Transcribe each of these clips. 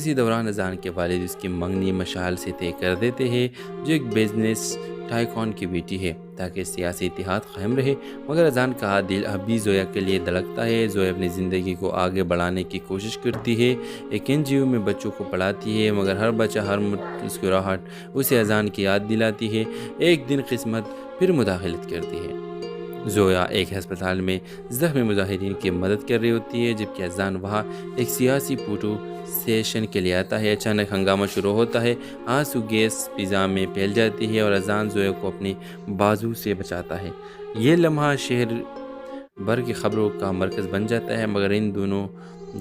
اسی دوران اذان کے والد اس کی منگنی مشعل سے طے کر دیتے ہیں، جو ایک بزنس ٹائکون کی بیٹی ہے، تاکہ سیاسی اتحاد قائم رہے۔ مگر اذان کا دل اب بھی زویا کے لیے دھڑکتا ہے۔ زویا اپنی زندگی کو آگے بڑھانے کی کوشش کرتی ہے، ایک NGO میں بچوں کو پڑھاتی ہے، مگر ہر بچہ، ہر مسکراہٹ اسے اذان کی یاد دلاتی ہے۔ ایک دن قسمت پھر مداخلت کرتی ہے۔ زویا ایک ہسپتال میں زخمی مظاہرین کی مدد کر رہی ہوتی ہے، جبکہ اذان وہاں ایک سیاسی فوٹو سیشن کے لیے آتا ہے۔ اچانک ہنگامہ شروع ہوتا ہے، آنسو گیس فضا میں پھیل جاتی ہے اور اذان زویا کو اپنی بازو سے بچاتا ہے۔ یہ لمحہ شہر بھر کی خبروں کا مرکز بن جاتا ہے، مگر ان دونوں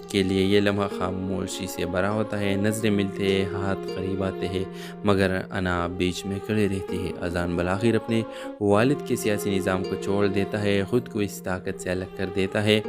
کے لیے یہ لمحہ خاموشی سے بھرا ہوتا ہے۔ نظریں ملتے ہیں، ہاتھ قریب آتے ہیں، مگر انا بیچ میں کھڑے رہتی ہے۔ اذان بالآخر اپنے والد کے سیاسی نظام کو چھوڑ دیتا ہے، خود کو اس طاقت سے الگ کر دیتا ہے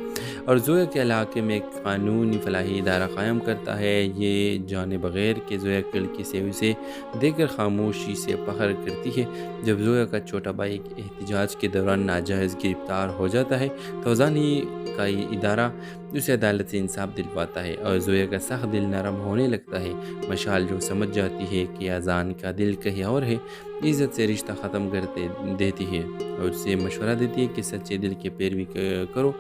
اور زویا کے علاقے میں ایک قانونی فلاحی ادارہ قائم کرتا ہے۔ یہ جانے بغیر کہ زویا کھڑکی سے اسے دیکھ کر خاموشی سے فخر کرتی ہے۔ جب زویا کا چھوٹا بھائی احتجاج کے دوران ناجائز گرفتار ہو جاتا ہے تو اذان ہی کا یہ ادارہ اسے عدالت سے انصاف دلواتا ہے اور زویا کا سخت دل نرم ہونے لگتا ہے۔ مشعل جو سمجھ جاتی ہے کہ اذان کا دل کہیں اور ہے، عزت سے رشتہ ختم کر دیتی ہے اور اسے مشورہ دیتی ہے کہ سچے دل کی پیروی کرو۔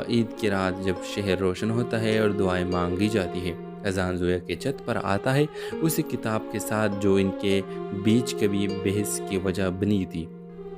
عید کی رات جب شہر روشن ہوتا ہے اور دعائیں مانگی جاتی ہے، اذان زویا کے چھت پر آتا ہے، اسی کتاب کے ساتھ جو ان کے بیچ کبھی بحث کی وجہ بنی تھی۔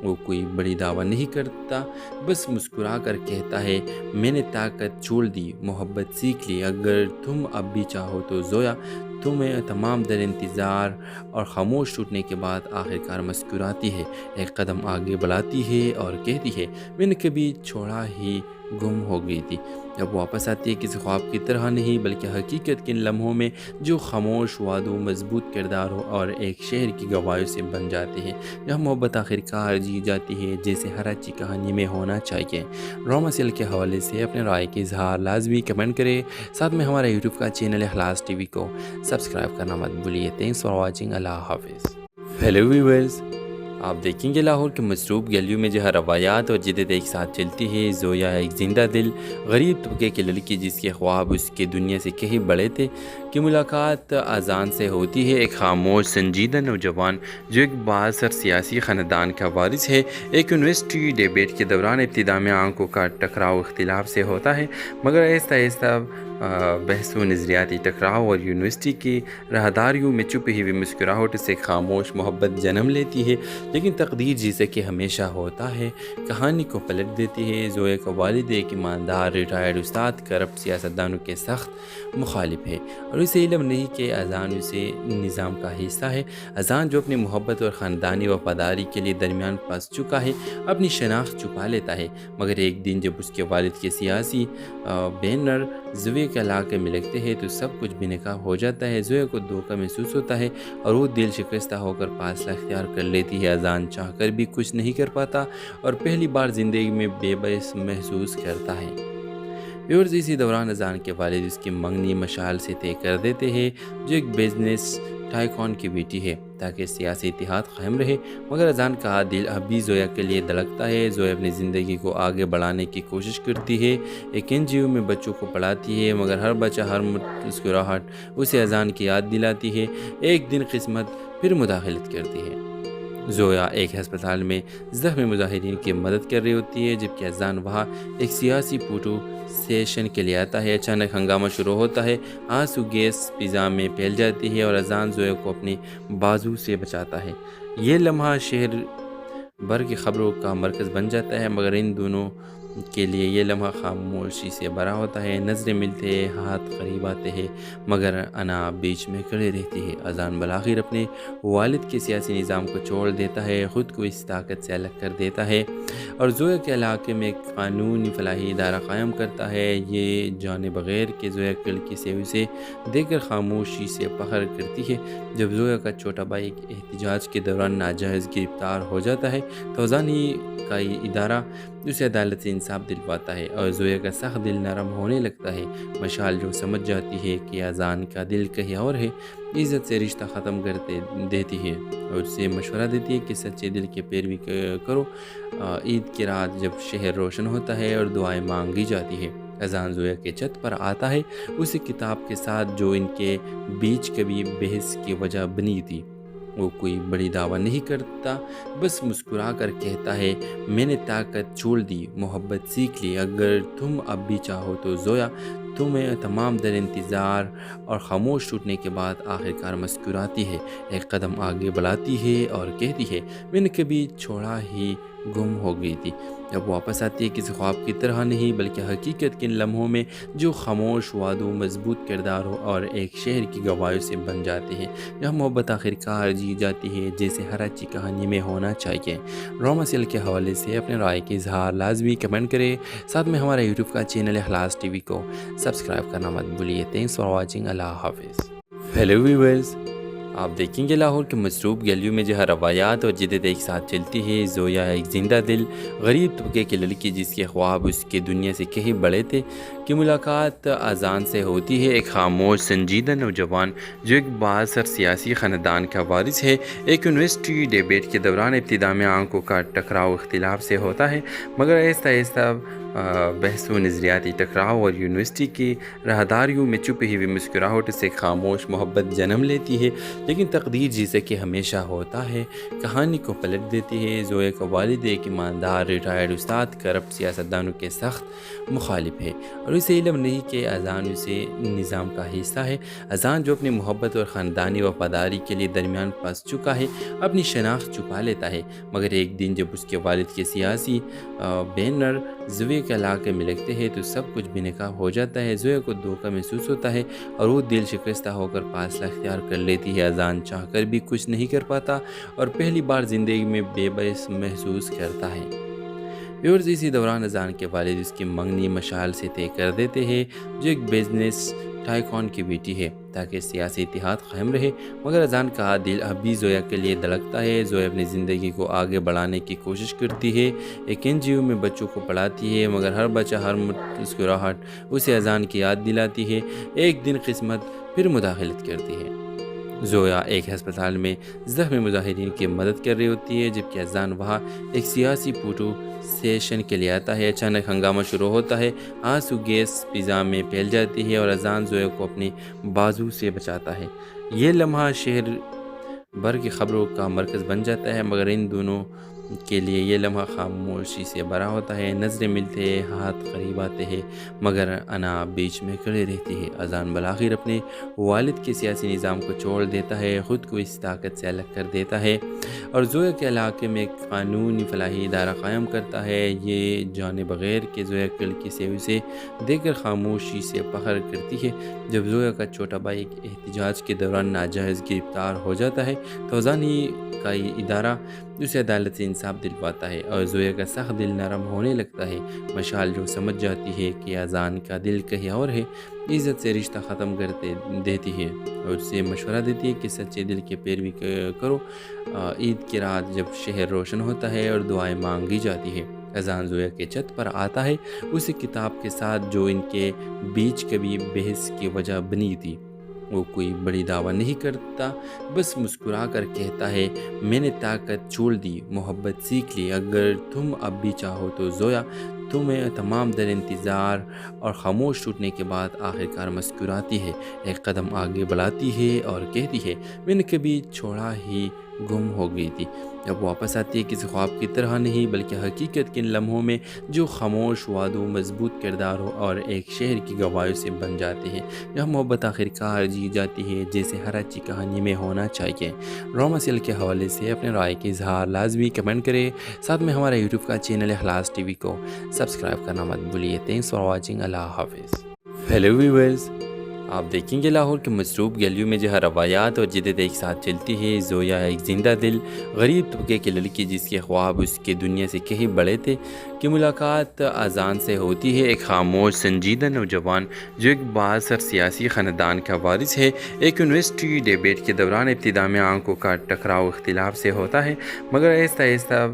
وہ کوئی بڑی دعویٰ نہیں کرتا، بس مسکرا کر کہتا ہے، میں نے طاقت چھوڑ دی، محبت سیکھ لی، اگر تم اب بھی چاہو تو زویا۔ تمہیں تمام در انتظار اور خاموش ٹوٹنے کے بعد آخرکار مسکراتی ہے، ایک قدم آگے بڑھاتی ہے اور کہتی ہے، میں نے کبھی چھوڑا ہی گم ہو گئی تھی۔ جب واپس آتی ہے، کسی خواب کی طرح نہیں بلکہ حقیقت کے ان لمحوں میں جو خاموش وعدوں، مضبوط کرداروں اور ایک شہر کی گواہیوں سے بن جاتے ہیں، جہاں محبت آخرکار جی جاتی ہے جیسے ہر اچھی کہانی میں ہونا چاہیے۔ ڈرامہ سیریل کے حوالے سے اپنے رائے کے اظہار لازمی کمنٹ کریں، ساتھ میں ہمارا یوٹیوب کا چینل اخلاص TV کو سبسکرائب کرنا مت بھولیے۔ تھینکس فار واچنگ، اللہ حافظ۔ ہیلو ویورز، آپ دیکھیں گے لاہور کے مصروف گلیوں میں جہاں روایات اور جدت ایک ساتھ چلتی ہے۔ زویا ایک زندہ دل غریب طبقے کی لڑکی جس کے خواب اس کے دنیا سے کہیں بڑے تھے، کی ملاقات اذان سے ہوتی ہے، ایک خاموش سنجیدہ نوجوان جو ایک بااثر سیاسی خاندان کا وارث ہے۔ ایک یونیورسٹی ڈیبیٹ کے دوران ابتدا میں آنکھوں کا ٹکراؤ اختلاف سے ہوتا ہے، مگر آہستہ آہستہ بحث و نظریاتی ٹکراؤ اور یونیورسٹی کی راہداریوں میں چھپی ہوئی مسکراہٹ سے خاموش محبت جنم لیتی ہے۔ لیکن تقدیر جیسے کہ ہمیشہ ہوتا ہے کہانی کو پلٹ دیتی ہے۔ زویا کا والد ایک ایماندار ریٹائرڈ استاد کرپٹ سیاستدانوں کے سخت مخالف ہے اور اسے علم نہیں کہ اذان اسے نظام کا حصہ ہے۔ اذان جو اپنی محبت اور خاندانی وفاداری کے لیے درمیان پھنس چکا ہے، اپنی شناخت چھپا لیتا ہے، مگر ایک دن جب اس کے والد کے سیاسی بینر زویا کے علاقے میں لگتے ہیں تو سب کچھ بے نقاب ہو جاتا ہے۔ زویا کو دھوکہ محسوس ہوتا ہے اور وہ دل شکستہ ہو کر فاصلہ اختیار کر لیتی ہے۔ اذان چاہ کر بھی کچھ نہیں کر پاتا اور پہلی بار زندگی میں بے بس محسوس کرتا ہے۔ ویورز، اسی دوران اذان کے والد اس کی منگنی مشعل سے طے کر دیتے ہیں، جو ایک بزنس ٹائکون کی بیٹی ہے، تاکہ سیاسی اتحاد قائم رہے۔ مگر اذان کا دل اب بھی زویا کے لیے دھڑکتا ہے۔ زویا اپنی زندگی کو آگے بڑھانے کی کوشش کرتی ہے، ایک NGO میں بچوں کو پڑھاتی ہے، مگر ہر بچہ، ہر مسکراہٹ اسے اذان کی یاد دلاتی ہے۔ ایک دن قسمت پھر مداخلت کرتی ہے۔ زویا ایک ہسپتال میں زخمی مظاہرین کی مدد کر رہی ہوتی ہے، جبکہ اذان وہاں ایک سیاسی فوٹو سیشن کے لیے آتا ہے۔ اچانک ہنگامہ شروع ہوتا ہے، آنسو گیس فضا میں پھیل جاتی ہے اور اذان زویا کو اپنی بازو سے بچاتا ہے۔ یہ لمحہ شہر بھر کی خبروں کا مرکز بن جاتا ہے، مگر ان دونوں کے لیے یہ لمحہ خاموشی سے بھرا ہوتا ہے۔ نظریں ملتے ہیں، ہاتھ قریب آتے ہیں، مگر انا بیچ میں کھڑے رہتی ہے۔ اذان بالآخر اپنے والد کے سیاسی نظام کو چھوڑ دیتا ہے، خود کو اس طاقت سے الگ کر دیتا ہے اور زویا کے علاقے میں ایک قانونی فلاحی ادارہ قائم کرتا ہے۔ یہ جانے بغیر کہ زویا کھڑکی سے اسے دیکھ کر خاموشی سے فخر کرتی ہے۔ جب زویا کا چھوٹا بھائی احتجاج کے دوران ناجائز گرفتار ہو جاتا ہے تو اذان ہی کا یہ ادارہ اسے عدالت سے انصاف دلواتا ہے اور زویا کا سخت دل نرم ہونے لگتا ہے۔ مشعل جو سمجھ جاتی ہے کہ اذان کا دل کہیں اور ہے، عزت سے رشتہ ختم کر دیتی ہے اور اسے مشورہ دیتی ہے کہ سچے دل کی پیروی کرو۔ عید کی رات جب شہر روشن ہوتا ہے اور دعائیں مانگی جاتی ہے، اذان زویا کے چھت پر آتا ہے اسی کتاب کے ساتھ جو ان کے بیچ کبھی بحث کی وجہ بنی تھی۔ وہ کوئی بڑی دعویٰ نہیں کرتا، بس مسکرا کر کہتا ہے میں نے طاقت چھوڑ دی، محبت سیکھ لی، اگر تم اب بھی چاہو تو زویا۔ تمہیں تمام در انتظار اور خاموش ٹوٹنے کے بعد آخرکار مسکراتی ہے، ایک قدم آگے بڑھاتی ہے اور کہتی ہے میں نے کبھی چھوڑا ہی گم ہو گئی تھی۔ اب واپس آتی ہے کسی خواب کی طرح نہیں بلکہ حقیقت کے ان لمحوں میں جو خاموش وعدوں، مضبوط کرداروں اور ایک شہر کی گواہیوں سے بن جاتے ہیں، جہاں محبت آخرکار جی جاتی ہے جیسے ہر اچھی کہانی میں ہونا چاہیے۔ ڈرامہ سیریل کے حوالے سے اپنے رائے کے اظہار لازمی کمنٹ کریں، ساتھ میں ہمارا یوٹیوب کا چینل اخلاص ٹی وی کو سبسکرائب کرنا مت بھولیے۔ تھینکس فار واچنگ، اللہ حافظ۔ ہیلو ویورز، آپ دیکھیں گے لاہور کے مصروف گلیوں میں جہاں روایات اور جدت ایک ساتھ چلتی ہے۔ زویا ایک زندہ دل غریب طبقے کی لڑکی جس کے خواب اس کے دنیا سے کہیں بڑے تھے کی ملاقات اذان سے ہوتی ہے۔ ایک خاموش سنجیدہ نوجوان جو ایک بااثر سیاسی خاندان کا وارث ہے، ایک یونیورسٹی ڈیبیٹ کے دوران ابتدا میں آنکھوں کا ٹکراؤ اختلاف سے ہوتا ہے، مگر آہستہ آہستہ بحث و نظریاتی ٹکراؤ اور یونیورسٹی کی راہداریوں میں چھپی ہوئی مسکراہٹ سے خاموش محبت جنم لیتی ہے۔ لیکن تقدیر جیسے کہ ہمیشہ ہوتا ہے کہانی کو پلٹ دیتی ہے۔ زویا کا والد ایک ایماندار ریٹائرڈ استاد کرپٹ سیاستدانوں کے سخت مخالف ہے اور اسے علم نہیں کہ اذان اسے نظام کا حصہ ہے۔ اذان جو اپنی محبت اور خاندانی وفاداری کے لیے درمیان پھنس چکا ہے اپنی شناخت چھپا لیتا ہے، مگر ایک دن جب اس کے والد کے سیاسی بینر زویا کے علاقے میں لگتے ہیں تو سب کچھ بے نقاب ہو جاتا ہے۔ زویا کو دھوکہ محسوس ہوتا ہے اور وہ دل شکستہ ہو کر فاصلہ اختیار کر لیتی ہے۔ اذان چاہ کر بھی کچھ نہیں کر پاتا اور پہلی بار زندگی میں بے بس محسوس کرتا ہے۔ ویورز، اسی دوران اذان کے والد اس کی منگنی مشعل سے طے کر دیتے ہیں جو ایک بزنس ٹائکون کی بیٹی ہے تاکہ سیاسی اتحاد قائم رہے، مگر اذان کا دل اب بھی زویا کے لیے دھڑکتا ہے۔ زویا اپنی زندگی کو آگے بڑھانے کی کوشش کرتی ہے، ایک NGO میں بچوں کو پڑھاتی ہے، مگر ہر بچہ، ہر مسکراہٹ اسے اذان کی یاد دلاتی ہے۔ ایک دن قسمت پھر مداخلت کرتی ہے۔ زویا ایک ہسپتال میں زخمی مظاہرین کی مدد کر رہی ہوتی ہے جبکہ اذان وہاں ایک سیاسی فوٹو سیشن کے لیے آتا ہے۔ اچانک ہنگامہ شروع ہوتا ہے، آنسو گیس فضا میں پھیل جاتی ہے اور اذان زویا کو اپنی بازو سے بچاتا ہے۔ یہ لمحہ شہر بھر کی خبروں کا مرکز بن جاتا ہے، مگر ان دونوں کے لیے یہ لمحہ خاموشی سے بھرا ہوتا ہے۔ نظریں ملتے ہیں، ہاتھ قریب آتے ہیں، مگر انا بیچ میں کھڑے رہتی ہے۔ اذان بالآخر اپنے والد کے سیاسی نظام کو چھوڑ دیتا ہے، خود کو اس طاقت سے الگ کر دیتا ہے اور زویا کے علاقے میں ایک قانونی فلاحی ادارہ قائم کرتا ہے۔ یہ جانے بغیر کہ زویا لڑکی سے اسے دیکھ کر خاموشی سے فخر کرتی ہے۔ جب زویا کا چھوٹا بھائی ایک احتجاج کے دوران ناجائز گرفتار ہو جاتا ہے تو اذان ہی کا یہ ادارہ اسے عدالت سے انصاف دلواتا ہے اور زویا کا سخت دل نرم ہونے لگتا ہے۔ مشعل جو سمجھ جاتی ہے کہ اذان کا دل کہیں اور ہے، عزت سے رشتہ ختم کر دیتی ہے اور اسے مشورہ دیتی ہے کہ سچے دل کی پیروی کرو۔ عید کی رات جب شہر روشن ہوتا ہے اور دعائیں مانگی جاتی ہے، اذان زویا کے چھت پر آتا ہے اسی کتاب کے ساتھ جو ان کے بیچ کبھی بحث کی وجہ بنی تھی۔ وہ کوئی بڑی دعویٰ نہیں کرتا، بس مسکرا کر کہتا ہے میں نے طاقت چھوڑ دی، محبت سیکھ لی، اگر تم اب بھی چاہو تو زویا۔ تمہیں تمام در انتظار اور خاموش ٹوٹنے کے بعد آخرکار مسکراتی ہے، ایک قدم آگے بڑھاتی ہے اور کہتی ہے میں نے کبھی چھوڑا ہی گم ہو گئی تھی۔ اب واپس آتی ہے کسی خواب کی طرح نہیں بلکہ حقیقت کے ان لمحوں میں جو خاموش وعدوں، مضبوط کرداروں اور ایک شہر کی گواہیوں سے بن جاتے ہیں، جہاں محبت آخرکار جی جاتی ہے جیسے ہر اچھی کہانی میں ہونا چاہیے۔ ڈرامہ سیریل کے حوالے سے اپنے رائے کے اظہار لازمی کمنٹ کریں، ساتھ میں ہمارا یوٹیوب کا چینل اخلاص ٹی وی کو سبسکرائب کرنا مت بھولیے۔ تھینکس فار واچنگ، اللہ حافظ۔ ہیلو ویورز، آپ دیکھیں گے لاہور کے مصروف گلیوں میں جہاں روایات اور جدت ایک ساتھ چلتی ہے۔ زویا ایک زندہ دل غریب طبقے کی لڑکی جس کے خواب اس کے دنیا سے کہیں بڑے تھے کی ملاقات اذان سے ہوتی ہے۔ ایک خاموش سنجیدہ نوجوان جو ایک بااثر سیاسی خاندان کا وارث ہے، ایک یونیورسٹی ڈیبیٹ کے دوران ابتدا میں آنکھوں کا ٹکراؤ اختلاف سے ہوتا ہے، مگر آہستہ آہستہ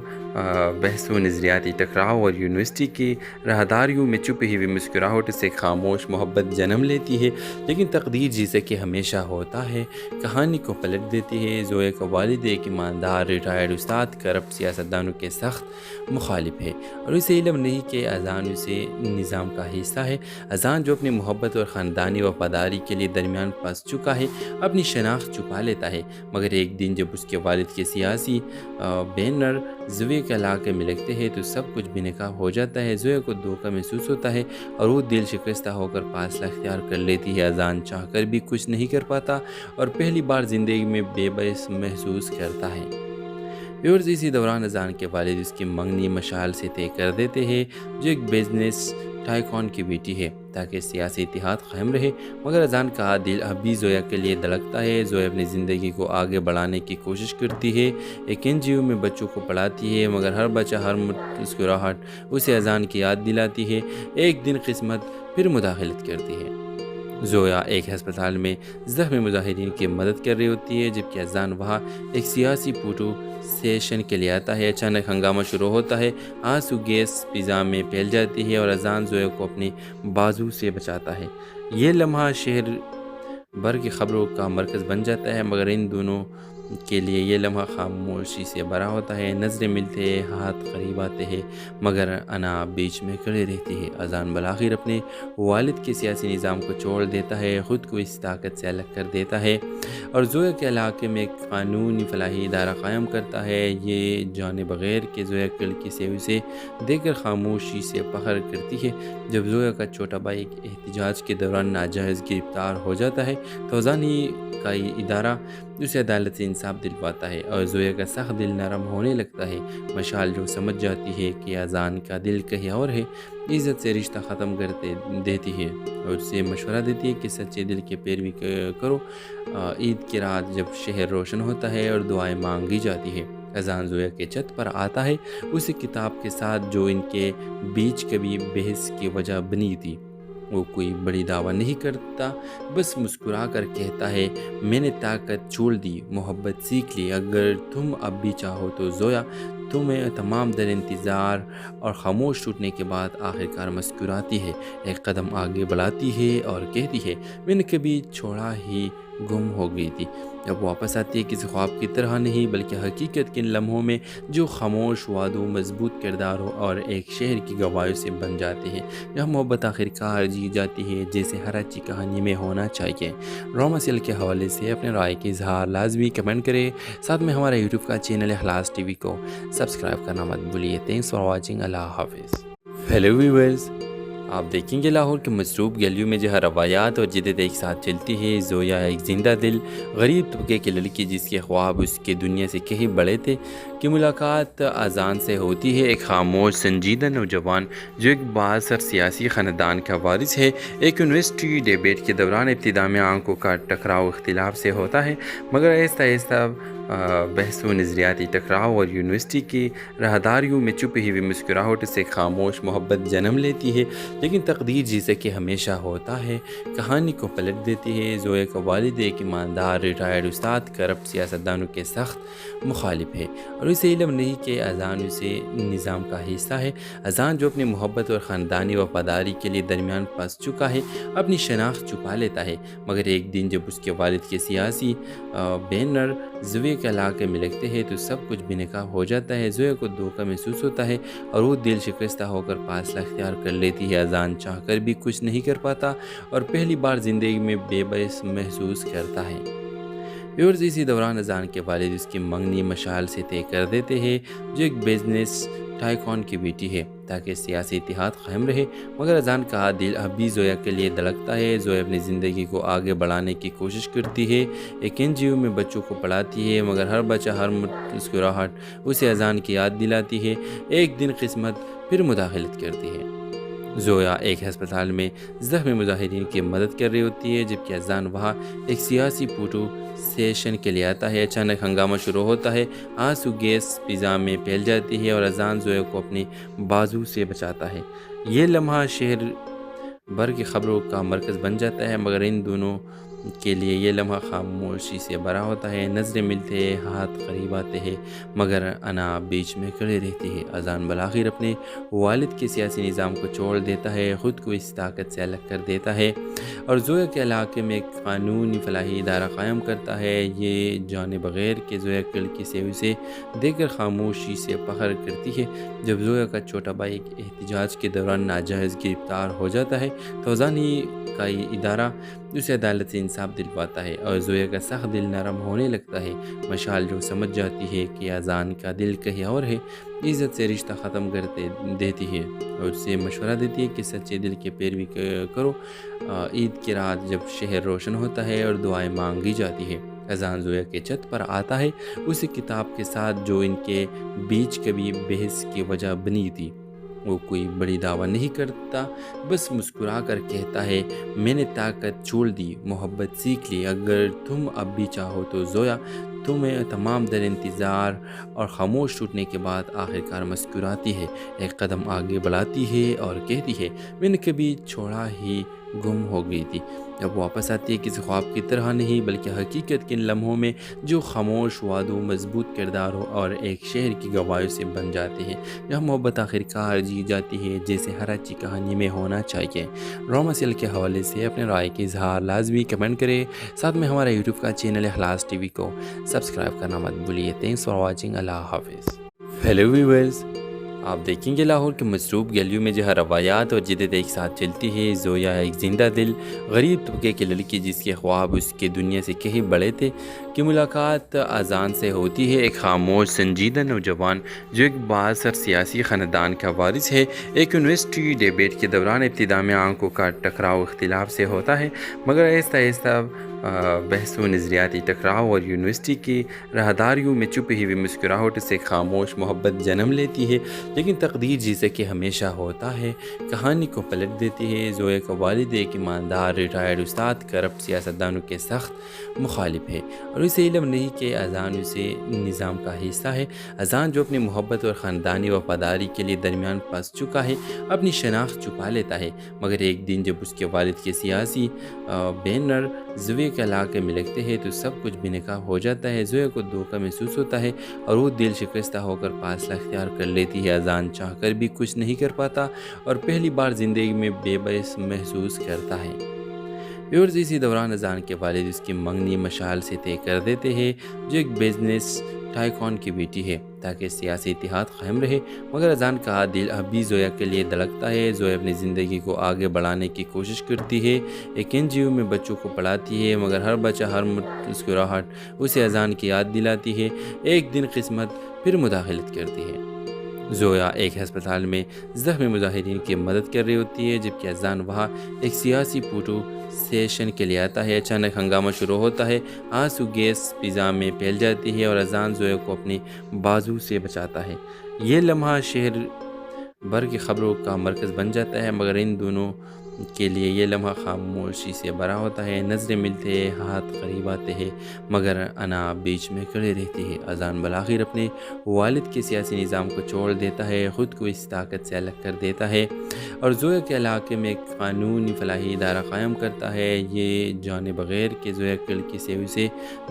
بحث و نظریاتی ٹکراؤ اور یونیورسٹی کی راہداریوں میں چھپی ہوئی مسکراہٹ سے خاموش محبت جنم لیتی ہے، لیکن تقدیر جیسے کہ ہمیشہ ہوتا ہے کہانی کو پلٹ دیتی ہے۔ زویا کا والد ایک ایماندار ریٹائرڈ استاد کرپٹ سیاستدانوں کے سخت مخالف ہے، اور اسے علم نہیں کہ اذان اسے نظام کا حصہ ہے۔ اذان جو اپنی محبت اور خاندانی وفاداری کے لیے درمیان پھنس چکا ہے، اپنی شناخت چھپا لیتا ہے، مگر ایک دن جب اس کے والد کے سیاسی بینر زویا کے علاقے میں لگتے ہیں تو سب کچھ بے نقاب ہو جاتا ہے۔ زویا کو دھوکہ محسوس ہوتا ہے اور وہ دل شکستہ ہو کر فاصلہ اختیار کر لیتی ہے۔ اذان چاہ کر بھی کچھ نہیں کر پاتا اور پہلی بار زندگی میں بے بس محسوس کرتا ہے۔ ویورز، اسی دوران اذان کے والد اس کی منگنی مشعل سے طے کر دیتے ہیں، جو ایک بزنس ٹائکون کی بیٹی ہے، تاکہ سیاسی اتحاد قائم رہے، مگر اذان کا دل اب بھی زویا کے لیے دھڑکتا ہے۔ زویا اپنی زندگی کو آگے بڑھانے کی کوشش کرتی ہے، ایک NGO میں بچوں کو پڑھاتی ہے، مگر ہر بچہ، ہر مسکراہٹ اسے اذان کی یاد دلاتی ہے۔ ایک دن قسمت پھر مداخلت کرتی ہے۔ زویا ایک ہسپتال میں زخمی مظاہرین کی مدد کر رہی ہوتی ہے، جبکہ اذان وہاں ایک سیاسی فوٹو سیشن کے لیے آتا ہے۔ اچانک ہنگامہ شروع ہوتا ہے، آنسو گیس فضا میں پھیل جاتی ہے اور اذان زویا کو اپنی بازو سے بچاتا ہے۔ یہ لمحہ شہر بھر کی خبروں کا مرکز بن جاتا ہے، مگر ان دونوں کے لیے یہ لمحہ خاموشی سے بھرا ہوتا ہے۔ نظریں ملتے ہیں، ہاتھ قریب آتے ہیں، مگر انا بیچ میں کھڑی رہتی ہے۔ اذان بالآخر اپنے والد کے سیاسی نظام کو چھوڑ دیتا ہے، خود کو اس طاقت سے الگ کر دیتا ہے اور زویا کے علاقے میں ایک قانونی فلاحی ادارہ قائم کرتا ہے۔ یہ جانے بغیر کہ زویا کی سے اسے دیکھ کر خاموشی سے فخر کرتی ہے۔ جب زویا کا چھوٹا بھائی ایک احتجاج کے دوران ناجائز گرفتار ہو جاتا ہے تو اذان ہی کا یہ ادارہ اسے عدالت سے انصاف دلواتا ہے اور زویا کا سخت دل نرم ہونے لگتا ہے۔ مشعل جو سمجھ جاتی ہے کہ اذان کا دل کہیں اور ہے، عزت سے رشتہ ختم کر دیتی ہے اور اسے مشورہ دیتی ہے کہ سچے دل کی پیروی کرو۔ عید کی رات جب شہر روشن ہوتا ہے اور دعائیں مانگی جاتی ہے، اذان زویا کے چھت پر آتا ہے، اسی کتاب کے ساتھ جو ان کے بیچ کبھی بحث کی وجہ بنی تھی۔ وہ کوئی بڑی دعویٰ نہیں کرتا، بس مسکرا کر کہتا ہے، میں نے طاقت چھوڑ دی، محبت سیکھ لی، اگر تم اب بھی چاہو تو زویا۔ تمہیں تمام در انتظار اور خاموش ٹوٹنے کے بعد آخرکار مسکراتی ہے، ایک قدم آگے بڑھاتی ہے اور کہتی ہے، میں نے کبھی چھوڑا ہی گم ہو گئی تھی، اب واپس آتی ہے، کسی خواب کی طرح نہیں بلکہ حقیقت کے ان لمحوں میں جو خاموش وعدوں، مضبوط کرداروں اور ایک شہر کی گواہیوں سے بن جاتے ہیں، جہاں محبت آخرکار جی جاتی ہے جیسے ہر اچھی کہانی میں ہونا چاہیے۔ ڈرامہ سیریل کے حوالے سے اپنے رائے کے اظہار لازمی کمنٹ کریں، ساتھ میں ہمارا یوٹیوب کا چینل اخلاص ٹی وی کو سبسکرائب کرنا مت بھولیے۔ تھینکس فار واچنگ، اللہ حافظ۔ ہیلو ویورز، آپ دیکھیں گے لاہور کے مصروف گلیوں میں جہاں روایات اور جدت ایک ساتھ چلتی ہے۔ زویا ایک زندہ دل غریب طبقے کی لڑکی جس کے خواب اس کے دنیا سے کہیں بڑے تھے کی ملاقات اذان سے ہوتی ہے، ایک خاموش سنجیدہ نوجوان جو ایک بااثر سیاسی خاندان کا وارث ہے۔ ایک یونیورسٹی ڈیبیٹ کے دوران ابتدا میں آنکھوں کا ٹکراؤ اختلاف سے ہوتا ہے، مگر آہستہ آہستہ بحث و نظریاتی ٹکراؤ اور یونیورسٹی کی راہداریوں میں چھپی ہوئی مسکراہٹ سے خاموش محبت جنم لیتی ہے، لیکن تقدیر جیسے کہ ہمیشہ ہوتا ہے کہانی کو پلٹ دیتی ہے۔ زویا کا والد ایک ایماندار ریٹائرڈ استاد کرپٹ سیاستدانوں کے سخت مخالف ہے، اور اسے علم نہیں کہ اذان اسے نظام کا حصہ ہے۔ اذان جو اپنی محبت اور خاندانی وفاداری کے لیے درمیان پھنس چکا ہے، اپنی شناخت چھپا لیتا ہے، مگر ایک دن جب اس کے والد کے سیاسی بینر زویا کے علاقے میں لگتے ہیں تو سب کچھ بے نقاب ہو جاتا ہے۔ زویا کو دھوکہ محسوس ہوتا ہے اور وہ دل شکستہ ہو کر فاصلہ اختیار کر لیتی ہے۔ اذان چاہ کر بھی کچھ نہیں کر پاتا اور پہلی بار زندگی میں بے بس محسوس کرتا ہے۔ ویورز، اسی دوران اذان کے والد اس کی منگنی مشعل سے طے کر دیتے ہیں، جو ایک بزنس ٹائکون کی بیٹی ہے، تاکہ سیاسی اتحاد قائم رہے، مگر اذان کا دل اب بھی زویا کے لیے دھڑکتا ہے۔ زویا اپنی زندگی کو آگے بڑھانے کی کوشش کرتی ہے، ایک NGO میں بچوں کو پڑھاتی ہے، مگر ہر بچہ، ہر مسکراہٹ اسے اذان کی یاد دلاتی ہے۔ ایک دن قسمت پھر مداخلت کرتی ہے۔ زویا ایک ہسپتال میں زخمی مظاہرین کی مدد کر رہی ہوتی ہے، جبکہ اذان وہاں ایک سیاسی فوٹو سیشن کے لیے آتا ہے۔ اچانک ہنگامہ شروع ہوتا ہے، آنسو گیس فضا میں پھیل جاتی ہے اور اذان زویا کو اپنی بازو سے بچاتا ہے۔ یہ لمحہ شہر بھر کی خبروں کا مرکز بن جاتا ہے، مگر ان دونوں کے لیے یہ لمحہ خاموشی سے بھرا ہوتا ہے۔ نظریں ملتے ہیں، ہاتھ قریب آتے ہیں، مگر انا بیچ میں کھڑی رہتی ہے۔ اذان بالآخر اپنے والد کے سیاسی نظام کو چھوڑ دیتا ہے، خود کو اس طاقت سے الگ کر دیتا ہے اور زویا کے علاقے میں ایک قانونی فلاحی ادارہ قائم کرتا ہے۔ یہ جانے بغیر کہ زویا لڑکی سے اسے دیکھ کر خاموشی سے فخر کرتی ہے۔ جب زویا کا چھوٹا بھائی احتجاج کے دوران ناجائز گرفتار ہو جاتا ہے تو اذان ہی کا یہ ادارہ اسے عدالت سے انصاف دلواتا ہے اور زویا کا سخت دل نرم ہونے لگتا ہے۔ مشال جو سمجھ جاتی ہے کہ اذان کا دل کہیں اور ہے، عزت سے رشتہ ختم کر دیتی ہے اور اسے مشورہ دیتی ہے کہ سچے دل کی پیروی کرو۔ عید کی رات جب شہر روشن ہوتا ہے اور دعائیں مانگی جاتی ہے، اذان زویا کے چھت پر آتا ہے، اسی کتاب کے ساتھ جو ان کے بیچ کبھی بحث کی وجہ بنی تھی۔ وہ کوئی بڑی دعویٰ نہیں کرتا، بس مسکرا کر کہتا ہے، میں نے طاقت چھوڑ دی، محبت سیکھ لی، اگر تم اب بھی چاہو تو زویا۔ تمہیں تمام در انتظار اور خاموش ٹوٹنے کے بعد آخرکار مسکراتی ہے، ایک قدم آگے بڑھاتی ہے اور کہتی ہے، میں نے کبھی چھوڑا ہی گم ہو گئی تھی، اب واپس آتی ہے، کسی خواب کی طرح نہیں بلکہ حقیقت کے ان لمحوں میں جو خاموش وعدوں، مضبوط کرداروں اور ایک شہر کی گواہیوں سے بن جاتے ہیں، جہاں محبت آخرکار جی جاتی ہے جیسے ہر اچھی کہانی میں ہونا چاہیے۔ ڈرامہ سیریل کے حوالے سے اپنے رائے کے اظہار لازمی کمنٹ کریں، ساتھ میں ہمارا یوٹیوب کا چینل اخلاص ٹی وی کو سبسکرائب کرنا مت بھولیے۔ تھینکس فار واچنگ، اللہ حافظ۔ ہیلو ویورز، آپ دیکھیں گے لاہور کے مصروف گلیوں میں جہاں روایات اور جدت ایک ساتھ چلتی ہے۔ زویا ایک زندہ دل غریب طبقے کی لڑکی جس کے خواب اس کے دنیا سے کہیں بڑے تھے کی ملاقات اذان سے ہوتی ہے، ایک خاموش سنجیدہ نوجوان جو ایک بااثر سیاسی خاندان کا وارث ہے۔ ایک یونیورسٹی ڈیبیٹ کے دوران ابتدا میں آنکھوں کا ٹکراؤ اختلاف سے ہوتا ہے، مگر آہستہ آہستہ بحث و نظریاتی ٹکراؤ اور یونیورسٹی کی راہداریوں میں چھپی ہوئی مسکراہٹ سے خاموش محبت جنم لیتی ہے۔ لیکن تقدیر جیسے کہ ہمیشہ ہوتا ہے کہانی کو پلٹ دیتی ہے۔ زویا کا والد ایک ایماندار ریٹائرڈ استاد کرپٹ سیاستدانوں کے سخت مخالف ہے اور اسے علم نہیں کہ اذان اسے نظام کا حصہ ہے۔ اذان جو اپنی محبت اور خاندانی وفاداری کے لیے درمیان پھنس چکا ہے، اپنی شناخت چھپا لیتا ہے، مگر ایک دن جب اس کے والد کے سیاسی بینر زویا کے علاقے میں لگتے ہیں تو سب کچھ بے نقاب ہو جاتا ہے۔ زویا کو دھوکہ محسوس ہوتا ہے اور وہ دل شکستہ ہو کر فاصلہ اختیار کر لیتی ہے۔ اذان چاہ کر بھی کچھ نہیں کر پاتا اور پہلی بار زندگی میں بے بس محسوس کرتا ہے۔ ویورز، اسی دوران اذان کے والد اس کی منگنی مشال سے طے کر دیتے ہیں جو ایک بزنس ٹائکون کی بیٹی ہے تاکہ سیاسی اتحاد قائم رہے، مگر اذان کا دل اب بھی زویا کے لیے دھڑکتا ہے۔ زویا اپنی زندگی کو آگے بڑھانے کی کوشش کرتی ہے، ایک NGO میں بچوں کو پڑھاتی ہے، مگر ہر بچہ، ہر مسکراہٹ اسے اذان کی یاد دلاتی ہے۔ ایک دن قسمت پھر مداخلت کرتی ہے۔ زویا ایک ہسپتال میں زخمی مظاہرین کی مدد کر رہی ہوتی ہے جبکہ اذان وہاں ایک سیاسی فوٹو سیشن کے لیے آتا ہے۔ اچانک ہنگامہ شروع ہوتا ہے، آنسو گیس فضا میں پھیل جاتی ہے اور اذان زویا کو اپنی بازو سے بچاتا ہے۔ یہ لمحہ شہر بھر کی خبروں کا مرکز بن جاتا ہے، مگر ان دونوں کے لیے یہ لمحہ خاموشی سے بھرا ہوتا ہے۔ نظریں ملتے ہیں، ہاتھ قریب آتے ہیں، مگر انا بیچ میں کھڑی رہتی ہے۔ اذان بالآخر اپنے والد کے سیاسی نظام کو چھوڑ دیتا ہے، خود کو اس طاقت سے الگ کر دیتا ہے اور زویا کے علاقے میں ایک قانونی فلاحی ادارہ قائم کرتا ہے۔ یہ جانے بغیر کہ زویا لڑکی سے اسے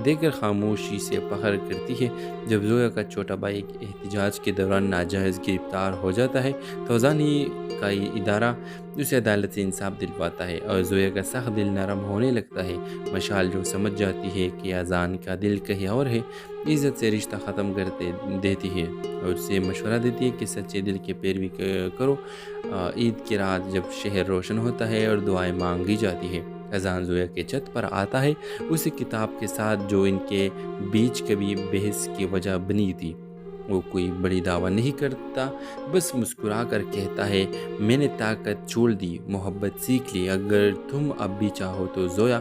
دیکھ کر خاموشی سے فخر کرتی ہے۔ جب زویا کا چھوٹا بھائی احتجاج کے دوران ناجائز گرفتار ہو جاتا ہے تو اذان ہی کا یہ ادارہ اسے عدالت سے انصاف دلواتا ہے اور زویا کا سخت دل نرم ہونے لگتا ہے۔ مشال جو سمجھ جاتی ہے کہ اذان کا دل کہیں اور ہے، عزت سے رشتہ ختم کر دیتی ہے اور اسے مشورہ دیتی ہے کہ سچے دل کی پیروی کرو۔ عید کی رات جب شہر روشن ہوتا ہے اور دعائیں مانگی جاتی ہے، اذان زویا کے چھت پر آتا ہے، اسی کتاب کے ساتھ جو ان کے بیچ کبھی بحث کی وجہ بنی تھی۔ وہ کوئی بڑی دعویٰ نہیں کرتا، بس مسکرا کر کہتا ہے، میں نے طاقت چھوڑ دی، محبت سیکھ لی، اگر تم اب بھی چاہو تو زویا۔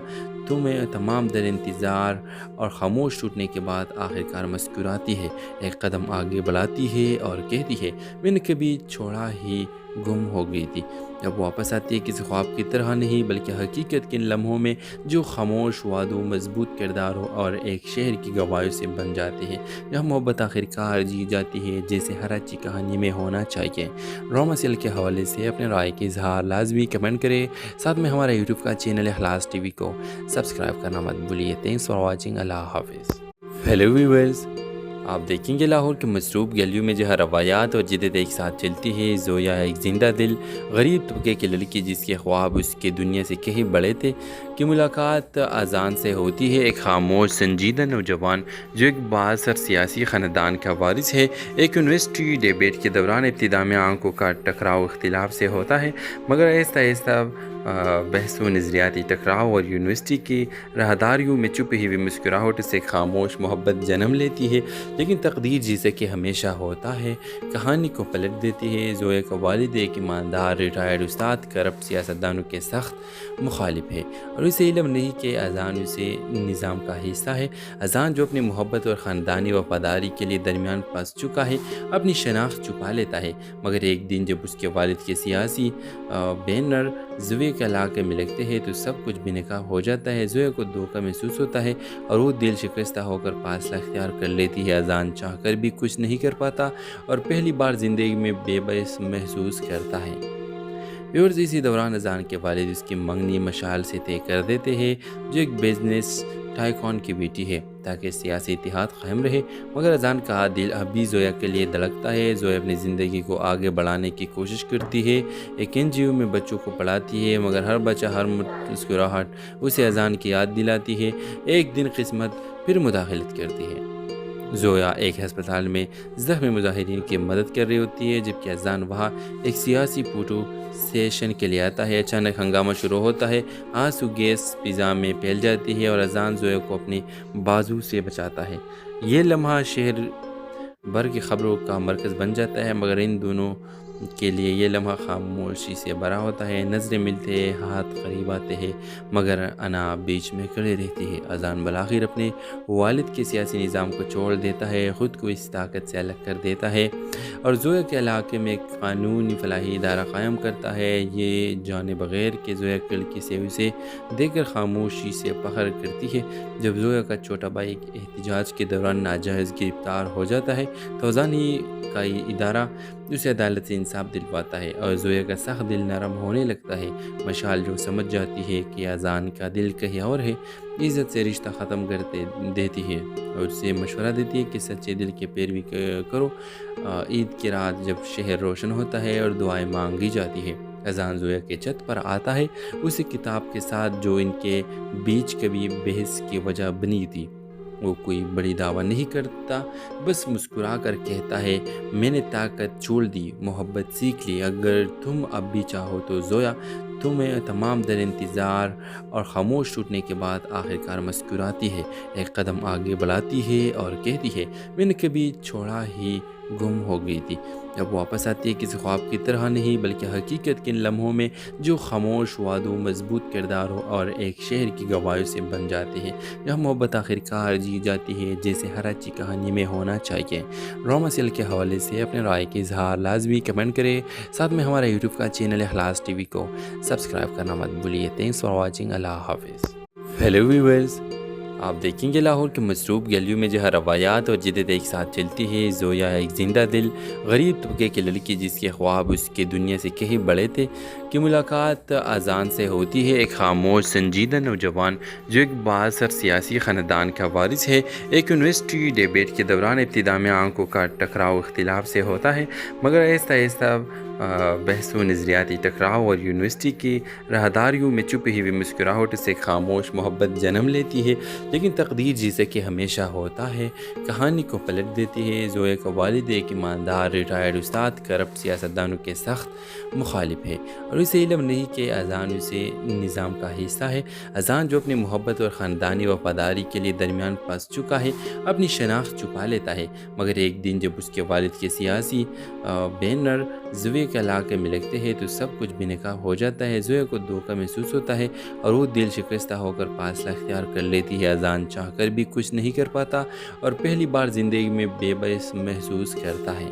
تمہیں تمام در انتظار اور خاموش ٹوٹنے کے بعد آخرکار مسکراتی ہے، ایک قدم آگے بڑھاتی ہے اور کہتی ہے، میں نے کبھی چھوڑا ہی گم ہو گئی تھی، اب واپس آتی ہے، کسی خواب کی طرح نہیں بلکہ حقیقت کے ان لمحوں میں جو خاموش وعدوں، مضبوط کرداروں اور ایک شہر کی گواہیوں سے بن جاتے ہیں، جہاں محبت آخرکار جی جاتی ہے جیسے ہر اچھی کہانی میں ہونا چاہیے۔ ڈرامہ سیریل کے حوالے سے اپنے رائے کے اظہار لازمی کمنٹ کریں، ساتھ میں ہمارا یوٹیوب کا چینل اخلاص ٹی وی کو سبسکرائب کرنا مت بھولیے۔ تھینکس فار واچنگ، اللہ حافظ۔ ہیلو ویورز، آپ دیکھیں گے لاہور کے مصروف گلیوں میں جہاں روایات اور جدت ایک ساتھ چلتی ہے۔ زویا ایک زندہ دل غریب طبقے کی لڑکی جس کے خواب اس کے دنیا سے کہیں بڑے تھے کی ملاقات اذان سے ہوتی ہے۔ ایک خاموش سنجیدہ نوجوان جو ایک بااثر سیاسی خاندان کا وارث ہے، ایک یونیورسٹی ڈیبیٹ کے دوران ابتدا میں آنکھوں کا ٹکراؤ اختلاف سے ہوتا ہے، مگر آہستہ آہستہ بحث و نظریاتی ٹکراؤ اور یونیورسٹی کی راہداریوں میں چھپی ہوئی مسکراہٹ سے خاموش محبت جنم لیتی ہے۔ لیکن تقدیر جیسے کہ ہمیشہ ہوتا ہے کہانی کو پلٹ دیتی ہے۔ زویا کا والد ایک ایماندار ریٹائرڈ استاد کرپٹ سیاستدانوں کے سخت مخالف ہے، اور اسے علم نہیں کہ اذان اسے نظام کا حصہ ہے۔ اذان جو اپنی محبت اور خاندانی وفاداری کے لیے درمیان پھنس چکا ہے اپنی شناخت چھپا لیتا ہے، مگر ایک دن جب اس کے والد کے سیاسی بینر زویا کے علاقے میں لگتے ہیں تو سب کچھ بے نقاب ہو جاتا ہے۔ زویا کو دھوکہ محسوس ہوتا ہے اور وہ دل شکستہ ہو کر فاصلہ اختیار کر لیتی ہے۔ اذان چاہ کر بھی کچھ نہیں کر پاتا اور پہلی بار زندگی میں بے بس محسوس کرتا ہے۔ ویورز، اسی دوران اذان کے والد اس کی منگنی مشعل سے طے کر دیتے ہیں جو ایک بزنس ٹائکون کی بیٹی ہے تاکہ سیاسی اتحاد قائم رہے، مگر اذان کا دل اب بھی زویا کے لیے دھڑکتا ہے۔ زویا اپنی زندگی کو آگے بڑھانے کی کوشش کرتی ہے، ایک NGO میں بچوں کو پڑھاتی ہے، مگر ہر بچہ ہر مسکراہٹ اسے اذان کی یاد دلاتی ہے۔ ایک دن قسمت پھر مداخلت کرتی ہے۔ زویا ایک ہسپتال میں زخمی مظاہرین کی مدد کر رہی ہوتی ہے جبکہ اذان وہاں ایک سیاسی فوٹو سیشن کے لیے آتا ہے۔ اچانک ہنگامہ شروع ہوتا ہے، آنسو گیس فضا میں پھیل جاتی ہے اور اذان زویا کو اپنی بازو سے بچاتا ہے۔ یہ لمحہ شہر بھر کی خبروں کا مرکز بن جاتا ہے، مگر ان دونوں کے لیے یہ لمحہ خاموشی سے بھرا ہوتا ہے۔ نظریں ملتے ہیں، ہاتھ قریب آتے ہیں، مگر انا بیچ میں کھڑی رہتی ہے۔ اذان بالآخر اپنے والد کے سیاسی نظام کو چھوڑ دیتا ہے، خود کو اس طاقت سے الگ کر دیتا ہے اور زویا کے علاقے میں ایک قانونی فلاحی ادارہ قائم کرتا ہے۔ یہ جانے بغیر کہ زویا کی لڑکی سے اسے دیکھ کر خاموشی سے فخر کرتی ہے۔ جب زویا کا چھوٹا بھائی احتجاج کے دوران ناجائز گرفتار ہو جاتا ہے تو اذان ہی کا یہ ادارہ اسے عدالت سے انصاف دلواتا ہے اور زویا کا سخت دل نرم ہونے لگتا ہے۔ مشعل جو سمجھ جاتی ہے کہ اذان کا دل کہیں اور ہے، عزت سے رشتہ ختم کر دیتی ہے اور اسے مشورہ دیتی ہے کہ سچے دل کی پیروی کرو۔ عید کی رات جب شہر روشن ہوتا ہے اور دعائیں مانگی جاتی ہے، اذان زویا کے چھت پر آتا ہے اسی کتاب کے ساتھ جو ان کے بیچ کبھی بحث کی وجہ بنی تھی۔ وہ کوئی بڑی دعویٰ نہیں کرتا، بس مسکرا کر کہتا ہے، میں نے طاقت چھوڑ دی، محبت سیکھ لی، اگر تم اب بھی چاہو تو زویا۔ تمہیں تمام در انتظار اور خاموش ٹوٹنے کے بعد آخرکار مسکراتی ہے، ایک قدم آگے بڑھاتی ہے اور کہتی ہے، میں نے کبھی چھوڑا ہی گم ہو گئی تھی، اب واپس آتی ہے، کسی خواب کی طرح نہیں بلکہ حقیقت کے ان لمحوں میں جو خاموش وعدوں، مضبوط کرداروں اور ایک شہر کی گواہیوں سے بن جاتے ہیں، جہاں محبت آخرکار جی جاتی ہے جیسے ہر اچھی کہانی میں ہونا چاہیے۔ ڈرامہ سیل کے حوالے سے اپنے رائے کے اظہار لازمی کمنٹ کریں، ساتھ میں ہمارا یوٹیوب کا چینل اخلاص TV کو سبسکرائب کرنا مت بھولیے۔ تھینکس فار واچنگ، اللہ حافظ۔ ہیلو ویورز، آپ دیکھیں گے لاہور کے مصروف گلیوں میں جہاں روایات اور جدت ایک ساتھ چلتی ہے۔ زویا ایک زندہ دل غریب طبقے کی لڑکی جس کے خواب اس کے دنیا سے کہیں بڑے تھے کی ملاقات اذان سے ہوتی ہے۔ ایک خاموش سنجیدہ نوجوان جو ایک بااثر سیاسی خاندان کا وارث ہے، ایک یونیورسٹی ڈیبیٹ کے دوران ابتدا میں آنکھوں کا ٹکراؤ اختلاف سے ہوتا ہے، مگر آہستہ آہستہ بحث و نظریاتی ٹکراؤ اور یونیورسٹی کی راہداریوں میں چھپی ہوئی مسکراہٹ سے خاموش محبت جنم لیتی ہے۔ لیکن تقدیر جیسے کہ ہمیشہ ہوتا ہے کہانی کو پلٹ دیتی ہے۔ زویا کا والد ایک ایماندار ریٹائرڈ استاد کرپٹ سیاستدانوں کے سخت مخالف ہے، اور اسے علم نہیں کہ اذان اسے نظام کا حصہ ہے۔ اذان جو اپنی محبت اور خاندانی وفاداری کے لیے درمیان پھنس چکا ہے اپنی شناخت چھپا لیتا ہے، مگر ایک دن جب اس کے والد کے سیاسی بینر زویا کے علاقے میں لگتے ہیں تو سب کچھ بے نقاب ہو جاتا ہے۔ زویا کو دھوکہ محسوس ہوتا ہے اور وہ دل شکستہ ہو کر فاصلہ اختیار کر لیتی ہے۔ اذان چاہ کر بھی کچھ نہیں کر پاتا اور پہلی بار زندگی میں بے بس محسوس کرتا ہے۔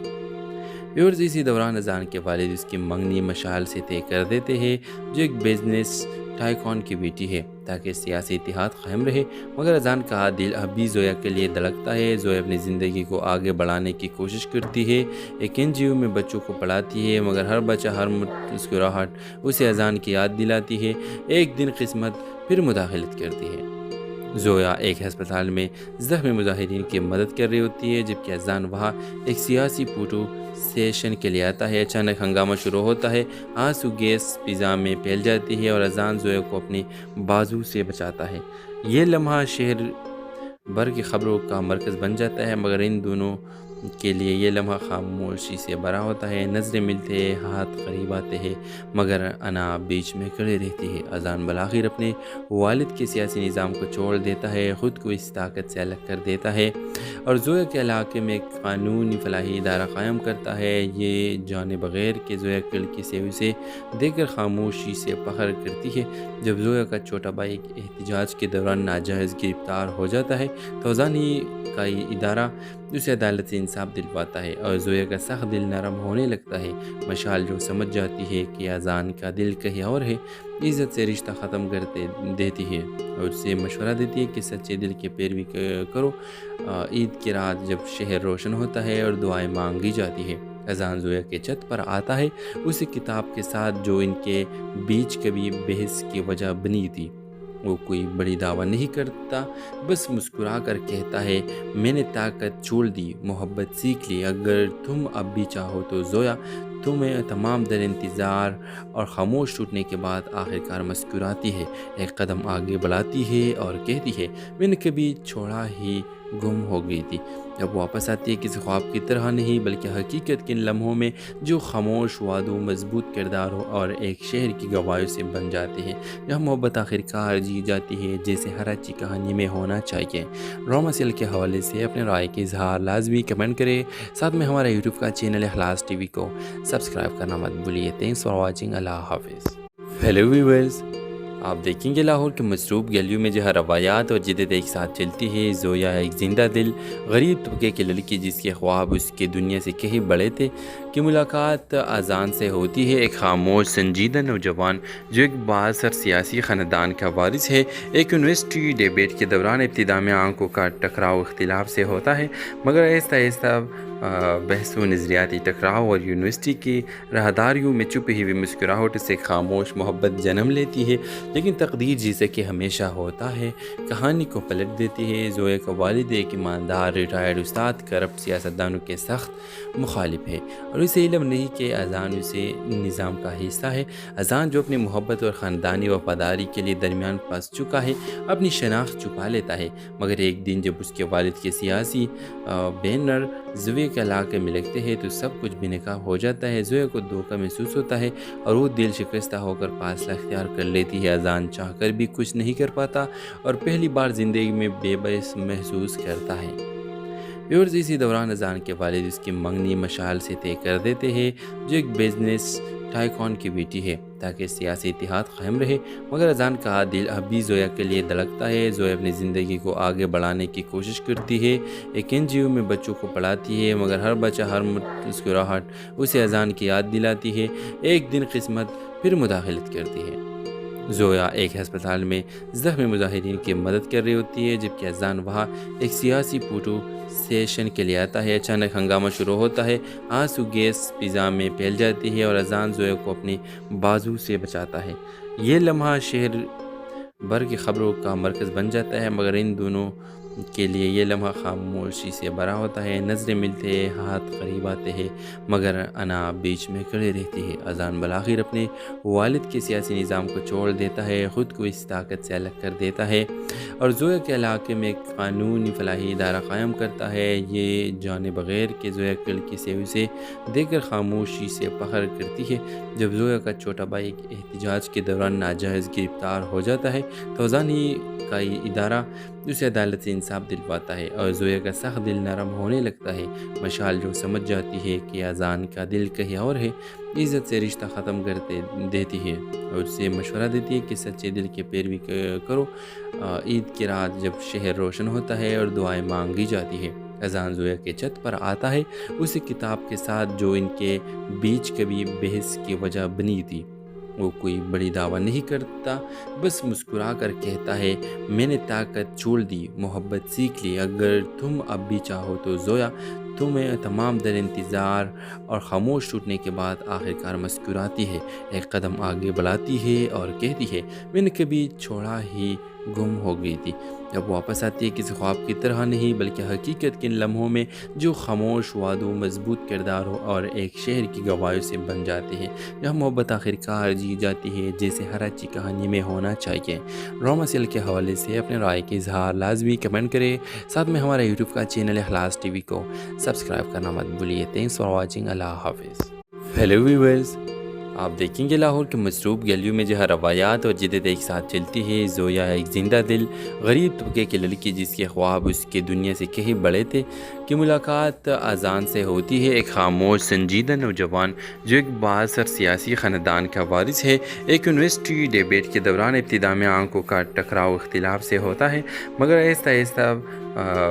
ویورز، اسی دوران اذان کے والد اس کی منگنی مشعل سے طے کر دیتے ہیں جو ایک بزنس ٹائکون کی بیٹی ہے تاکہ سیاسی اتحاد قائم رہے، مگر اذان کا دل اب بھی زویا کے لیے دھڑکتا ہے۔ زویا اپنی زندگی کو آگے بڑھانے کی کوشش کرتی ہے، ایک NGO میں بچوں کو پڑھاتی ہے، مگر ہر بچہ ہر مسکراہٹ اسے اذان کی یاد دلاتی ہے۔ ایک دن قسمت پھر مداخلت کرتی ہے۔ زویا ایک ہسپتال میں زخمی مظاہرین کی مدد کر رہی ہوتی ہے جبکہ اذان وہاں ایک سیاسی فوٹو سیشن کے لیے آتا ہے۔ اچانک ہنگامہ شروع ہوتا ہے، آنسو گیس فضا میں پھیل جاتی ہے اور اذان زویا کو اپنی بازو سے بچاتا ہے۔ یہ لمحہ شہر بھر کی خبروں کا مرکز بن جاتا ہے، مگر ان دونوں کے لیے یہ لمحہ خاموشی سے بھرا ہوتا ہے۔ نظریں ملتے ہیں، ہاتھ قریب آتے ہیں، مگر انا بیچ میں کھڑی رہتی ہے۔ اذان بالآخر اپنے والد کے سیاسی نظام کو چھوڑ دیتا ہے، خود کو اس طاقت سے الگ کر دیتا ہے اور زویا کے علاقے میں ایک قانونی فلاحی ادارہ قائم کرتا ہے۔ یہ جانے بغیر کہ زویا کھڑکی سے اسے دیکھ کر خاموشی سے فخر کرتی ہے۔ جب زویا کا چھوٹا بھائی احتجاج کے دوران ناجائز گرفتار ہو جاتا ہے تو اذان ہی کا یہ ادارہ اسے عدالت سے انصاف دلواتا ہے اور زویا کا سخت دل نرم ہونے لگتا ہے۔ مشال جو سمجھ جاتی ہے کہ اذان کا دل کہیں اور ہے، عزت سے رشتہ ختم کر دیتی ہے اور اسے مشورہ دیتی ہے کہ سچے دل کی پیروی کرو۔ عید کی رات جب شہر روشن ہوتا ہے اور دعائیں مانگی جاتی ہے، اذان زویا کے چھت پر آتا ہے، اسی کتاب کے ساتھ جو ان کے بیچ کبھی بحث کی وجہ بنی تھی۔ وہ کوئی بڑی دعویٰ نہیں کرتا، بس مسکرا کر کہتا ہے، میں نے طاقت چھوڑ دی، محبت سیکھ لی، اگر تم اب بھی چاہو تو زویا۔ تمہیں تمام در انتظار اور خاموش ٹوٹنے کے بعد آخرکار مسکراتی ہے، ایک قدم آگے بڑھاتی ہے اور کہتی ہے، میں نے کبھی چھوڑا ہی گم ہو گئی تھی، اب واپس آتی ہے، کسی خواب کی طرح نہیں بلکہ حقیقت کے ان لمحوں میں جو خاموش وعدوں، مضبوط کرداروں اور ایک شہر کی گواہیوں سے بن جاتے ہیں، جہاں محبت آخرکار جی جاتی ہے جیسے ہر اچھی کہانی میں ہونا چاہیے۔ ڈرامہ سیریل کے حوالے سے اپنے رائے کے اظہار لازمی کمنٹ کریں، ساتھ میں ہمارا یوٹیوب کا چینل اخلاص ٹی وی کو سبسکرائب کرنا مت بھولیے۔ تھینکس فار واچنگ، اللہ حافظ۔ ہیلو ویورز، آپ دیکھیں گے لاہور کے مصروف گلیوں میں جہاں روایات اور جدت ایک ساتھ چلتی ہے۔ زویا ایک زندہ دل غریب طبقے کی لڑکی جس کے خواب اس کے دنیا سے کہیں بڑے تھے کی ملاقات اذان سے ہوتی ہے، ایک خاموش سنجیدہ نوجوان جو ایک بااثر سیاسی خاندان کا وارث ہے۔ ایک یونیورسٹی ڈیبیٹ کے دوران ابتدا میں آنکھوں کا ٹکراؤ اختلاف سے ہوتا ہے، مگر آہستہ آہستہ بحث و نظریاتی ٹکراؤ اور یونیورسٹی کی راہداریوں میں چھپی ہوئی مسکراہٹ سے خاموش محبت جنم لیتی ہے۔ لیکن تقدیر جیسے کہ ہمیشہ ہوتا ہے کہانی کو پلٹ دیتی ہے۔ زویا کا والد ایک ایماندار ریٹائرڈ استاد کرپٹ سیاستدانوں کے سخت مخالف ہے اور اسے علم نہیں کہ اذان اسے نظام کا حصہ ہے۔ اذان جو اپنی محبت اور خاندانی وفاداری کے لیے درمیان پھنس چکا ہے، اپنی شناخت چھپا لیتا ہے، مگر ایک دن جب اس کے والد کے سیاسی بینر زویا کے علاقے میں لگتے ہیں تو سب کچھ بے نقاب ہو جاتا ہے۔ زویا کو دھوکہ محسوس ہوتا ہے اور وہ دل شکستہ ہو کر فاصلہ اختیار کر لیتی ہے۔ اذان چاہ کر بھی کچھ نہیں کر پاتا اور پہلی بار زندگی میں بے بس محسوس کرتا ہے۔ ویورز، اسی دوران اذان کے والد اس کی منگنی مشال سے طے کر دیتے ہیں جو ایک بزنس ٹائکون کی بیٹی ہے تاکہ سیاسی اتحاد قائم رہے، مگر اذان کا دل اب بھی زویا کے لیے دھڑکتا ہے۔ زویا اپنی زندگی کو آگے بڑھانے کی کوشش کرتی ہے، ایک NGO میں بچوں کو پڑھاتی ہے، مگر ہر بچہ، ہر مسکراہٹ اسے اذان کی یاد دلاتی ہے۔ ایک دن قسمت پھر مداخلت کرتی ہے۔ زویا ایک ہسپتال میں زخمی مظاہرین کی مدد کر رہی ہوتی ہے جبکہ اذان وہاں ایک سیاسی فوٹو سیشن کے لیے آتا ہے۔ اچانک ہنگامہ شروع ہوتا ہے، آنسو گیس فضا میں پھیل جاتی ہے اور اذان زویا کو اپنی بازو سے بچاتا ہے۔ یہ لمحہ شہر بھر کی خبروں کا مرکز بن جاتا ہے، مگر ان دونوں کے لیے یہ لمحہ خاموشی سے بھرا ہوتا ہے۔ نظریں ملتے ہیں، ہاتھ قریب آتے ہیں، مگر انا بیچ میں کھڑی رہتی ہے۔ اذان بالآخر اپنے والد کے سیاسی نظام کو چھوڑ دیتا ہے، خود کو اس طاقت سے الگ کر دیتا ہے اور زویا کے علاقے میں ایک قانونی فلاحی ادارہ قائم کرتا ہے، یہ جانے بغیر کہ زویا کھڑکی سے اسے دیکھ کر خاموشی سے فخر کرتی ہے۔ جب زویا کا چھوٹا بھائی احتجاج کے دوران ناجائز گرفتار ہو جاتا ہے تو اذان ہی کا یہ ادارہ اسے عدالت سے انصاف دلواتا ہے اور زویا کا سخت دل نرم ہونے لگتا ہے۔ مشال جو سمجھ جاتی ہے کہ اذان کا دل کہیں اور ہے، عزت سے رشتہ ختم کر دیتی ہے اور اسے مشورہ دیتی ہے کہ سچے دل کی پیروی کرو۔ عید کی رات جب شہر روشن ہوتا ہے اور دعائیں مانگی جاتی ہے، اذان زویا کے چھت پر آتا ہے، اسی کتاب کے ساتھ جو ان کے بیچ کبھی بحث کی وجہ بنی تھی۔ وہ کوئی بڑی دعویٰ نہیں کرتا، بس مسکرا کر کہتا ہے، میں نے طاقت چھوڑ دی، محبت سیکھ لی، اگر تم اب بھی چاہو تو زویا۔ تمہیں تمام در انتظار اور خاموش ٹوٹنے کے بعد آخر کار مسکراتی ہے، ایک قدم آگے بڑھاتی ہے اور کہتی ہے میں نے کبھی چھوڑا ہی گم ہو گئی تھی۔ اب واپس آتی ہے کسی خواب کی طرح نہیں بلکہ حقیقت کے ان لمحوں میں جو خاموش وعدوں، مضبوط کرداروں اور ایک شہر کی گواہیوں سے بن جاتے ہیں، جہاں محبت آخر کار جی جاتی ہے جیسے ہر اچھی کہانی میں ہونا چاہیے۔ ڈرامہ سیریل کے حوالے سے اپنے رائے کے اظہار لازمی کمنٹ کریں، ساتھ میں ہمارا یوٹیوب کا چینل اخلاص ٹی وی کو سبسکرائب کرنا مت بھولیے۔ تھینکس فار واچنگ، اللہ حافظ۔ ہیلو ویورز، آپ دیکھیں گے لاہور کے مصروف گلیوں میں جہاں روایات اور جدت ایک ساتھ چلتی ہے۔ زویا ایک زندہ دل غریب طبقے کی لڑکی جس کے خواب اس کے دنیا سے کہیں بڑے تھے کی ملاقات اذان سے ہوتی ہے۔ ایک خاموش سنجیدہ نوجوان جو ایک بااثر سیاسی خاندان کا وارث ہے، ایک یونیورسٹی ڈیبیٹ کے دوران ابتدا میں آنکھوں کا ٹکراؤ اختلاف سے ہوتا ہے، مگر آہستہ آہستہ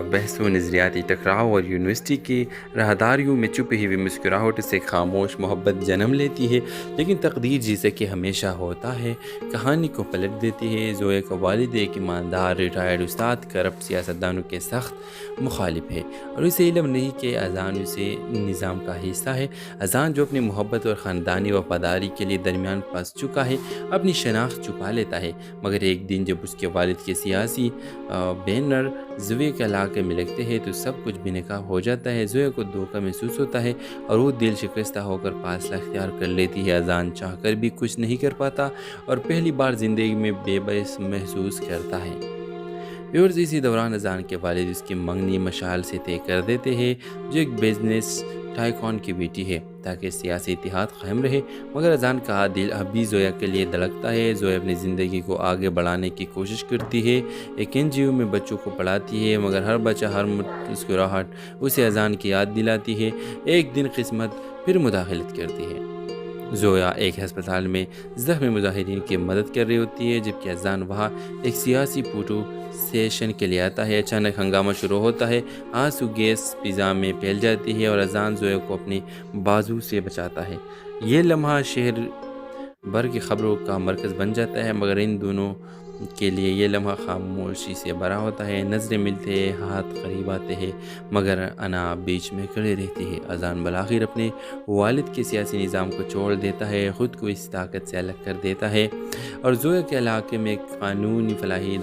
بحث و نظریاتی ٹکراؤ اور یونیورسٹی کی راہداریوں میں چھپی ہوئی مسکراہٹ سے خاموش محبت جنم لیتی ہے۔ لیکن تقدیر جیسے کہ ہمیشہ ہوتا ہے کہانی کو پلٹ دیتی ہے۔ زویا کا والد ایک ایماندار ریٹائرڈ استاد کرپٹ سیاستدانوں کے سخت مخالف ہے اور اسے علم نہیں کہ اذان اسے نظام کا حصہ ہے۔ اذان جو اپنی محبت اور خاندانی وفاداری کے لیے درمیان پھنس چکا ہے اپنی شناخت چھپا لیتا ہے، مگر ایک دن جب اس کے والد کے سیاسی بینر زویا کے علاقے میں لگتے ہیں تو سب کچھ بے نقاب ہو جاتا ہے۔ زویا کو دھوکہ محسوس ہوتا ہے اور وہ دل شکستہ ہو کر فاصلہ اختیار کر لیتی ہے۔ اذان چاہ کر بھی کچھ نہیں کر پاتا اور پہلی بار زندگی میں بے بس محسوس کرتا ہے۔ ویورز، اسی دوران اذان کے والد اس کی منگنی مشعل سے طے کر دیتے ہیں جو ایک بزنس ٹائکون کی بیٹی ہے تاکہ سیاسی اتحاد قائم رہے، مگر اذان کا دل اب بھی زویا کے لیے دھڑکتا ہے۔ زویا اپنی زندگی کو آگے بڑھانے کی کوشش کرتی ہے، ایک NGO میں بچوں کو پڑھاتی ہے، مگر ہر بچہ، ہر مسکراہٹ اسے اذان کی یاد دلاتی ہے۔ ایک دن قسمت پھر مداخلت کرتی ہے۔ زویا ایک ہسپتال میں زخمی مظاہرین کی مدد کر رہی ہوتی ہے جبکہ اذان وہاں ایک سیاسی فوٹو سیشن کے لیے آتا ہے۔ اچانک ہنگامہ شروع ہوتا ہے، آنسو گیس فضا میں پھیل جاتی ہے اور اذان زویا کو اپنی بازو سے بچاتا ہے۔ یہ لمحہ شہر بھر کی خبروں کا مرکز بن جاتا ہے، مگر ان دونوں کے لیے یہ لمحہ خاموشی سے بھرا ہوتا ہے۔ نظریں ملتے ہیں، ہاتھ قریب آتے ہیں، مگر انا بیچ میں کھڑی رہتی ہے۔ اذان بالآخر اپنے والد کے سیاسی نظام کو چھوڑ دیتا ہے، خود کو اس طاقت سے الگ کر دیتا ہے اور زویا کے علاقے میں ایک قانونی فلاحی